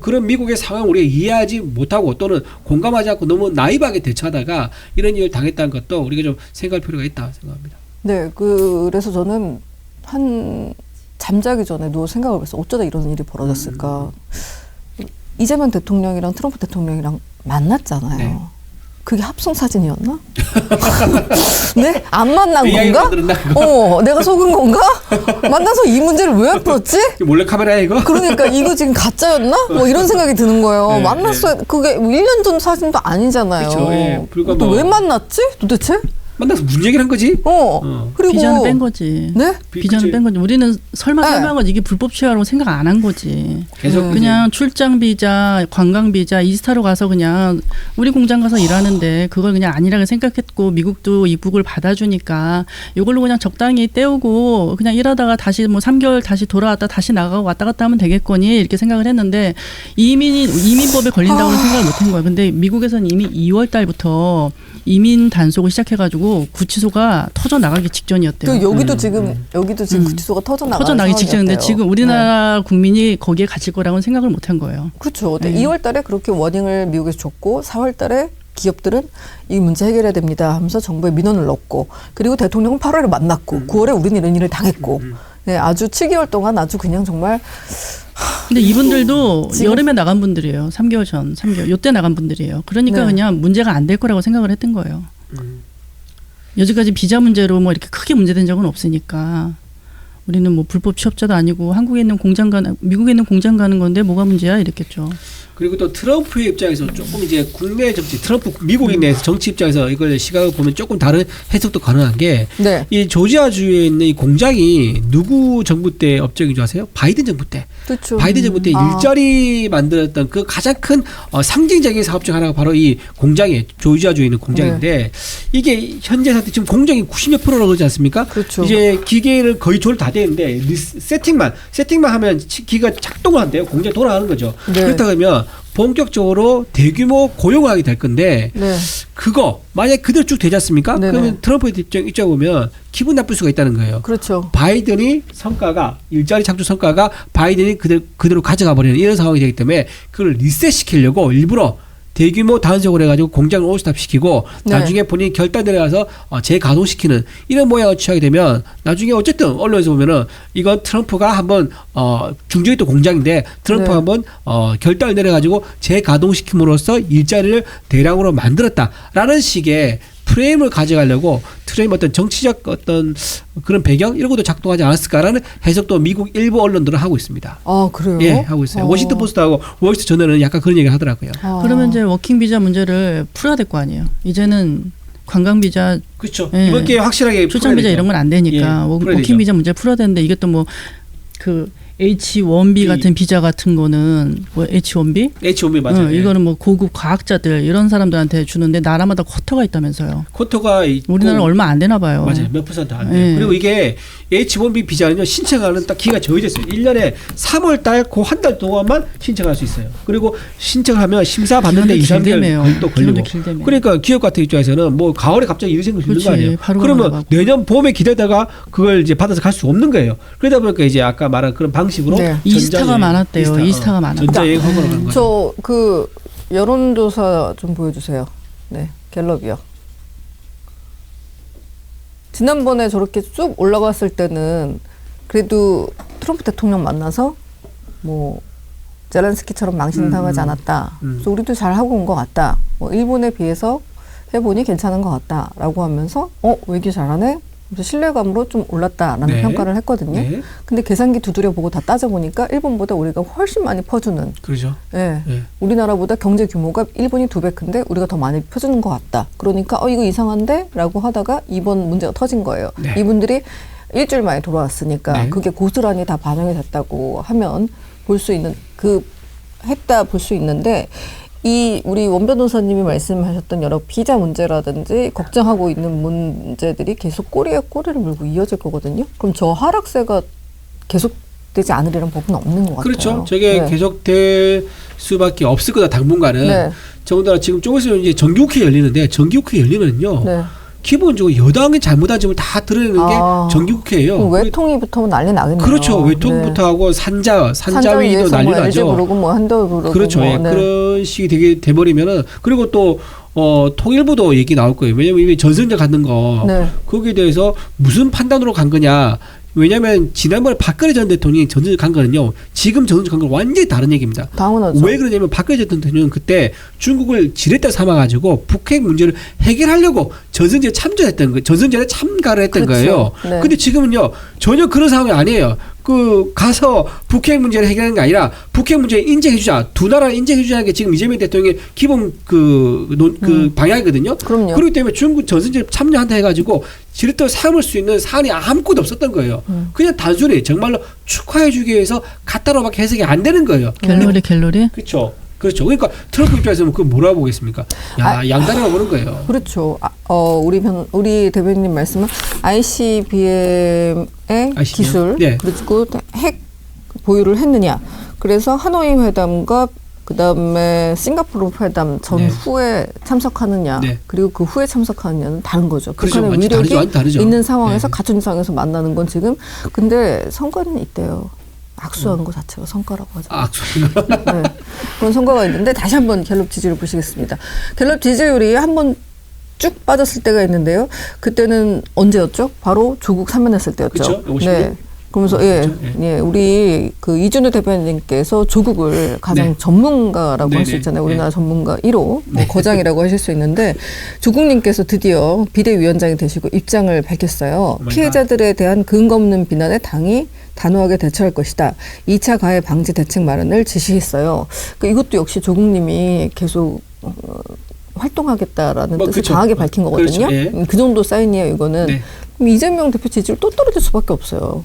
그런 미국의 상황을 우리가 이해하지 못하고 또는 공감하지 않고 너무 나이브하게 대처하다가 이런 일을 당했다는 것도 우리가 좀 생각할 필요가 있다 생각합니다. 네, 그래서 저는 잠자기 전에 누워 생각을 해서 어쩌다 이런 일이 벌어졌을까. 이재명 대통령이랑 트럼프 대통령이랑 만났잖아요. 네. 그게 합성 사진이었나? 네? 안 만난 건가? 내가 속은 건가? 만나서 이 문제를 왜 풀었지? 몰래 카메라야 이거? 그러니까 이거 지금 가짜였나? 뭐 이런 생각이 드는 거예요. 네, 만났어요. 그게 1년 전 사진도 아니잖아요. 그렇죠. 예, 불과 또 왜 만났지? 도대체? 만나서 무슨 얘기를 한 거지? 그리고 비자는 뺀 거지. 네? 비자는 뺀 거지. 우리는 설마설마가 이게 불법 취하라고 생각 안 한 거지. 계속 그냥 출장 비자, 관광 비자, 이스타로 가서 그냥 우리 공장 가서 일하는데 그걸 그냥 아니라고 생각했고 미국도 입국을 받아주니까 이걸로 그냥 적당히 때우고 그냥 일하다가 다시 뭐 3개월 다시 돌아왔다 다시 나가고 왔다 갔다 하면 되겠거니 이렇게 생각을 했는데 이민법에 걸린다고는 생각을 못한 거야. 근데 미국에서는 이미 2월 달부터 이민 단속을 시작해가지고 구치소가 터져 나가기 직전이었대요. 또 여기도 지금 구치소가 터져 나가기 직전인데 지금 우리나라 국민이 거기에 갇힐 거라고는 생각을 못한 거예요. 그렇죠. 2월달에 그렇게 워닝을 미국에서 줬고 4월달에 기업들은 이 문제 해결해야 됩니다 하면서 정부에 민원을 넣고 그리고 대통령은 8월에 만났고 9월에 우리는 이런 일을 당했고 네, 아주 7개월 동안 아주 그냥 정말. 근데 이분들도 여름에 나간 분들이에요. 3개월 전, 3개월. 요때 나간 분들이에요. 그러니까 네. 그냥 문제가 안 될 거라고 생각을 했던 거예요. 여지까지 비자 문제로 뭐 이렇게 크게 문제된 적은 없으니까. 우리는 뭐 불법 취업자도 아니고 한국에 있는 공장 미국에 있는 공장 가는 건데 뭐가 문제야 이랬겠죠. 그리고 또 트럼프의 입장에서 조금 이제 국내 정치, 트럼프 미국인 내에서 정치 입장에서 이걸 시각을 보면 조금 다른 해석도 가능한 게 이 조지아주에 있는 이 공장이 누구 정부 때 업적인 줄 아세요? 바이든 정부 때. 그렇죠. 바이든 정부 때 일자리 만들었던 그 가장 큰 상징적인 사업 중 하나가 바로 이 공장이에요. 조지아주에 있는 공장인데 이게 현재 상태 지금 공장이 90몇 %라고 그러지 않습니까? 그렇죠. 이제 기계를 거의 조립 다 되는데 세팅만 하면 기계가 작동을 한대요. 공장이 돌아가는 거죠. 네. 그렇다 그러면 본격적으로 대규모 고용을 하게 될 건데 그거 만약에 그대로 쭉 되지 않습니까? 네네. 그러면 트럼프의 입장 보면 기분 나쁠 수가 있다는 거예요. 그렇죠. 바이든이 성과가 일자리 창출 성과가 바이든이 그대로 가져가 버리는 이런 상황이 되기 때문에 그걸 리셋시키려고 일부러 대규모 단속을 해가지고 공장을 올스탑 시키고 나중에 본인이 결단 내려가서 재가동시키는 이런 모양을 취하게 되면 나중에 어쨌든 언론에서 보면은 이건 트럼프가 한번 중저했던 공장인데 트럼프가 한번 결단을 내려가지고 재가동시킴으로써 일자리를 대량으로 만들었다라는 식의 프레임을 가져가려고 트럼프 어떤 정치적 어떤 그런 배경 이런 것도 작동하지 않았을까라는 해석도 미국 일부 언론들은 하고 있습니다. 아 그래요? 예, 하고 있어요. 워싱턴 포스트하고 월스트리트 저널은 약간 그런 얘기를 하더라고요. 그러면 이제 워킹 비자 문제를 풀어야 될 거 아니에요. 이제는 관광 비자, 그렇죠. 이번 기회에 확실하게 출장 비자 이런 건 안 되니까 워킹 비자 문제 풀어야 되는데 이게 또 뭐 그 H1B 같은 비자 같은 거는 뭐 H1B? H1B 맞아요. 이거는 뭐 고급 과학자들 이런 사람들한테 주는데 나라마다 쿼터가 있다면서요. 쿼터가 있고 우리나라는 얼마 안 되나 봐요. 맞아요. 몇 % 안 돼요. 그리고 이게 H1B 비자는요. 신청하는 딱 기회가 정해졌어요. 1년에 3월 달 그 한 달 동안만 신청할 수 있어요. 그리고 신청하면 심사 받는데 2, 3개월 또 걸리고. 그러니까 기업 같은 입장에서는 뭐 가을에 갑자기 일이 생기는 거 아니에요. 그러면 내년 봄에 기다리다가 그걸 이제 받아서 갈 수 없는 거예요. 그러다 보니까 이제 아까 말한 그런 방식으로 이스타가 많았대요. 이스타가 많았대요. 전자여행 허가로 가는 거죠. 저 그 여론조사 좀 보여주세요. 네, 갤럽이요. 지난번에 저렇게 쭉 올라갔을 때는 그래도 트럼프 대통령 만나서 뭐 젤렌스키처럼 망신당하지 않았다. 그래서 우리도 잘하고 온 것 같다. 뭐 일본에 비해서 해보니 괜찮은 것 같다라고 하면서 왜 이렇게 잘하네? 그래서 신뢰감으로 좀 올랐다라는 평가를 했거든요. 근데 계산기 두드려보고 다 따져보니까 일본보다 우리가 훨씬 많이 퍼주는. 그렇죠. 우리나라보다 경제 규모가 일본이 2배 큰데 우리가 더 많이 퍼주는 것 같다. 그러니까 이거 이상한데? 라고 하다가 이번 문제가 터진 거예요. 이분들이 일주일 만에 돌아왔으니까 그게 고스란히 다 반영이 됐다고 하면 볼 수 있는 볼 수 있는데 이 우리 원 변호사님이 말씀하셨던 여러 비자 문제라든지 걱정하고 있는 문제들이 계속 꼬리에 꼬리를 물고 이어질 거거든요. 그럼 저 하락세가 계속되지 않으려는 법은 없는 것 같아요. 그렇죠. 저게 계속될 수밖에 없을 거다 당분간은. 더군다나 지금 조금 있으면 이제 정기국회 열리는데 정기국회 열리면요. 기본적으로 여당이 잘못한 점을 다 드러내는 게 정기국회예요. 외통위부터 난리 나겠네요. 그렇죠. 외통부터 네. 하고 산자위도 난리 뭐 LG 나죠. 부르고 뭐 한도 부르고 그렇죠. 뭐, 예. 네. 그런 식이 되게 돼버리면은 그리고 또 통일부도 얘기 나올 거예요. 왜냐면 이미 전선제 갖는 거 네. 거기에 대해서 무슨 판단으로 간 거냐. 왜냐하면 지난번에 박근혜 전 대통령이 전선제 간 거는요. 지금 전선제 간 거는 완전히 다른 얘기입니다. 당연하죠. 왜 그러냐면 박근혜 전 대통령은 그때 중국을 지렛대 삼아가지고 북핵 문제를 해결하려고 전선제에 참전했던 거예요. 전선제에 참가를 했던 그렇죠. 거예요. 네. 근데 지금은요. 전혀 그런 상황이 아니에요. 가서 북핵 문제를 해결하는 게 아니라 북핵 문제를 인정해주자. 두 나라를 인정해주자는 게 지금 이재명 대통령의 기본 방향이거든요. 그럼요. 그렇기 때문에 중국 전선제에 참여한다 해가지고 지렛대 삼을 수 있는 사안이 아무것도 없었던 거예요. 그냥 단순히 정말로 축하해주기 위해서 갔다로밖에 해석이 안 되는 거예요. 갤러리? 그렇죠. 그렇죠. 그러니까 트럼프 입장에서는 그걸 뭐라고 보겠습니까? 양다리가 보는 거예요. 그렇죠. 우리 대변인 말씀은 ICBM의 기술 네. 그리고 핵 보유를 했느냐. 그래서 하노이 회담과 그다음에 싱가포르 회담 전후에 참석하느냐. 네. 그리고 그 후에 참석하느냐는 다른 거죠. 그렇죠. 북한의 완전 위력이 다르죠. 있는 상황에서 네. 갖춘 상황에서 만나는 건 지금 근데 선거는 있대요. 악수하는 것 자체가 성과라고 하죠. 네. 그런 성과가 있는데 다시 한번 갤럽 지지율을 보시겠습니다. 갤럽 지지율이 한번 쭉 빠졌을 때가 있는데요. 그때는 언제였죠? 바로 조국 사면했을 때였죠. 그렇죠. 50년? 네. 그러면서 예, 우리 그 이준우 대표님께서 조국을 가장 네. 전문가라고 할 수 네네. 있잖아요. 우리나라 네. 전문가 1호, 뭐 거장이라고 하실 수 있는데 조국님께서 드디어 비대위원장이 되시고 입장을 밝혔어요. 피해자들에 대한 근거 없는 비난에 당이 단호하게 대처할 것이다. 2차 가해 방지 대책 마련을 지시했어요. 그러니까 이것도 역시 조국님이 계속 활동하겠다라는 뜻을 그렇죠. 강하게 밝힌 거거든요. 그렇죠. 예. 그 정도 사인이에요, 이거는. 네. 그럼 이재명 대표 지지율 또 떨어질 수밖에 없어요.